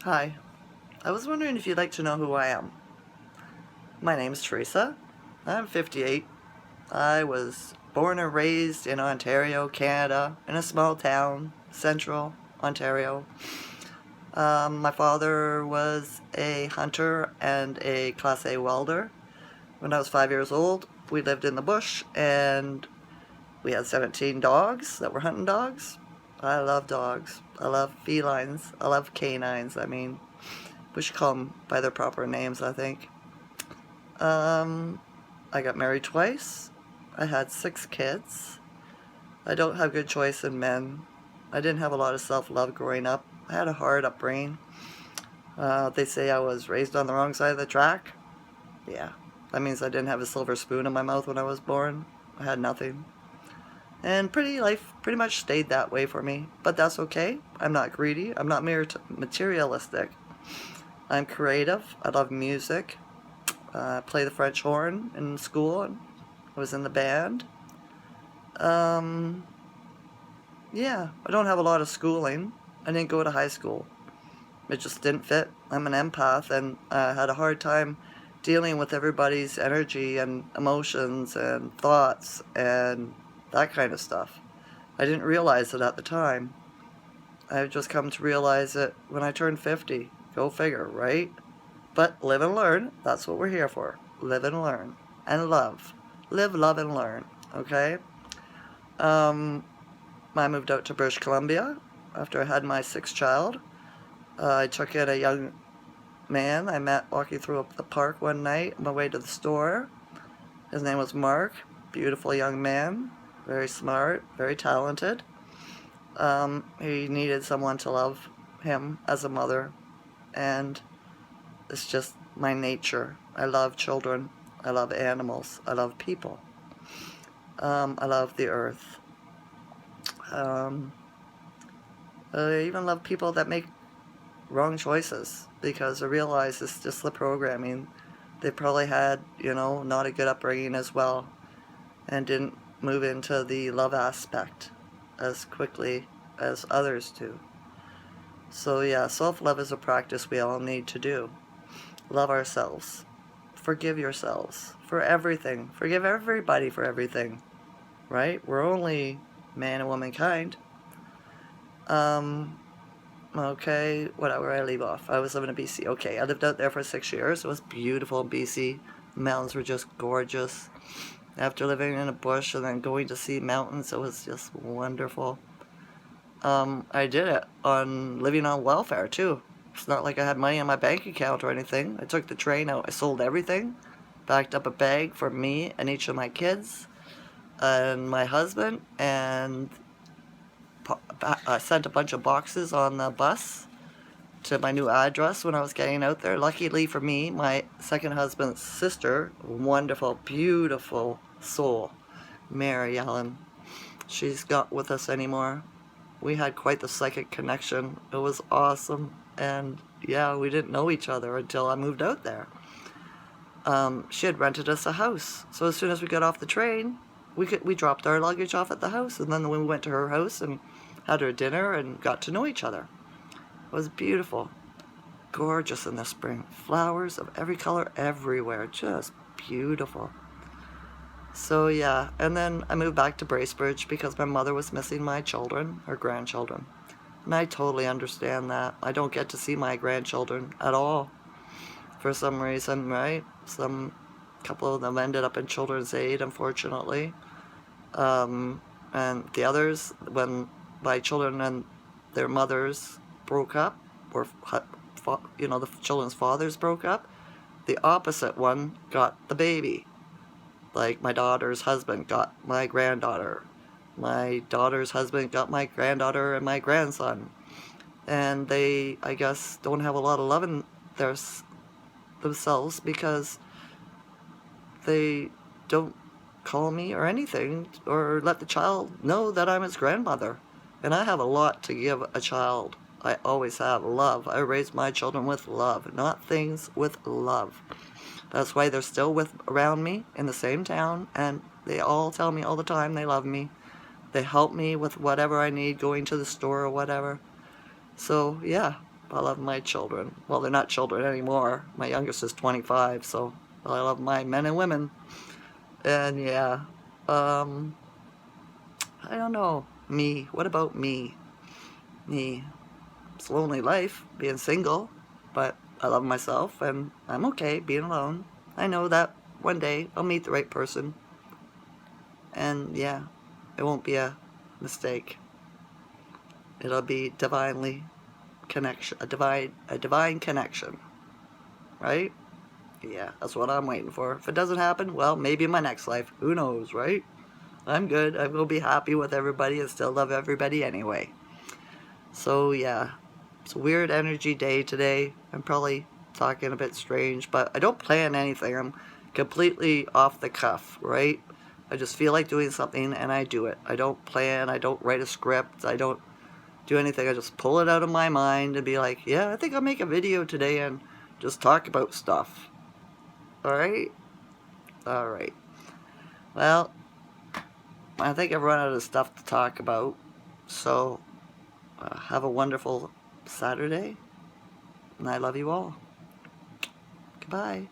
Hi. I was wondering if you'd like to know who I am. My name is Teresa. I'm 58. I was born and raised in Ontario, Canada, in a small town, central Ontario. My father was a hunter and a Class A welder. When I was 5 years old, we lived in the bush and we had 17 dogs that were hunting dogs. I love dogs. I love felines. I love canines. We should call them by their proper names, I think. I got married twice. I had 6 kids. I don't have good choice in men. I didn't have a lot of self-love growing up. I had a hard upbringing. They say I was raised on the wrong side of the track. Yeah, that means I didn't have a silver spoon in my mouth when I was born. I had nothing. And life pretty much stayed that way for me. But that's okay. I'm not greedy. I'm not materialistic. I'm creative. I love music. Play the French horn in school. I was in the band. Um, yeah, I don't have a lot of schooling. I didn't go to high school. It just didn't fit. I'm an empath and I had a hard time dealing with everybody's energy and emotions and thoughts and that kind of stuff. I didn't realize it at the time. I've just come to realize it when I turned 50. Go figure, right? But live and learn. That's what we're here for. Live and learn. And love. Live, love, and learn. Okay? Um, I moved out to British Columbia after I had my 6th child. I took in a young man I met walking through the park one night on my way to the store. His name was Mark. Beautiful young man. Very smart. Very talented. He needed someone to love him as a mother. And it's just my nature. I love children. I love animals. I love people. I love the earth. I even love people that make wrong choices because I realize it's just the programming. They probably had, not a good upbringing as well and didn't move into the love aspect as quickly as others do. So yeah, self-love is a practice we all need to do. Love ourselves. Forgive yourselves for everything. Forgive everybody for everything. Right? We're only man and womankind. Okay, where I leave off? I was living in BC. Okay, I lived out there for 6 years. It was beautiful in BC. The mountains were just gorgeous. After living in a bush and then going to see mountains, it was just wonderful. I did it on living on welfare too. It's not like I had money in my bank account or anything. I took the train out. I sold everything, backed up a bag for me and each of my kids and my husband, and I sent a bunch of boxes on the bus to my new address when I was getting out there. Luckily for me, my second husband's sister, wonderful, beautiful soul, Mary Ellen, she's not with us anymore. We had quite the psychic connection. It was awesome. And yeah, we didn't know each other until I moved out there. She had rented us a house. So as soon as we got off the train, we dropped our luggage off at the house. And then we went to her house and had her dinner and got to know each other. It was beautiful. Gorgeous in the spring. Flowers of every color everywhere. Just beautiful. So yeah, and then I moved back to Bracebridge because my mother was missing my children, her grandchildren. And I totally understand that. I don't get to see my grandchildren at all for some reason, right? Some couple of them ended up in Children's Aid, unfortunately. And the others, when my children and their mothers broke up, or the children's fathers broke up, the opposite one got the baby. Like my daughter's husband got my granddaughter. My daughter's husband got my granddaughter and my grandson. And they, I guess, don't have a lot of love in themselves because they don't call me or anything or let the child know that I'm his grandmother. And I have a lot to give a child. I always have love. I raise my children with love, not things, with love. That's why they're still around me in the same town, and they all tell me all the time they love me. They help me with whatever I need, going to the store or whatever. So, yeah, I love my children. Well, they're not children anymore. My youngest is 25, so I love my men and women. And yeah, I don't know. Me. What about me? Me. It's a lonely life, being single, but I love myself, and I'm okay being alone. I know that one day I'll meet the right person, and yeah, it won't be a mistake. It'll be divinely connection, a divine connection, right? Yeah, that's what I'm waiting for. If it doesn't happen, well, maybe in my next life. Who knows, right? I'm good. I'm going to be happy with everybody and still love everybody anyway. So, yeah, it's a weird energy day today. I'm probably talking a bit strange, but I don't plan anything. I'm completely off the cuff, right? I just feel like doing something and I do it. I don't plan. I don't write a script. I don't do anything. I just pull it out of my mind and be like, yeah, I think I'll make a video today and just talk about stuff. All right? All right. Well, I think I've run out of stuff to talk about. So, have a wonderful Saturday. And I love you all. Goodbye.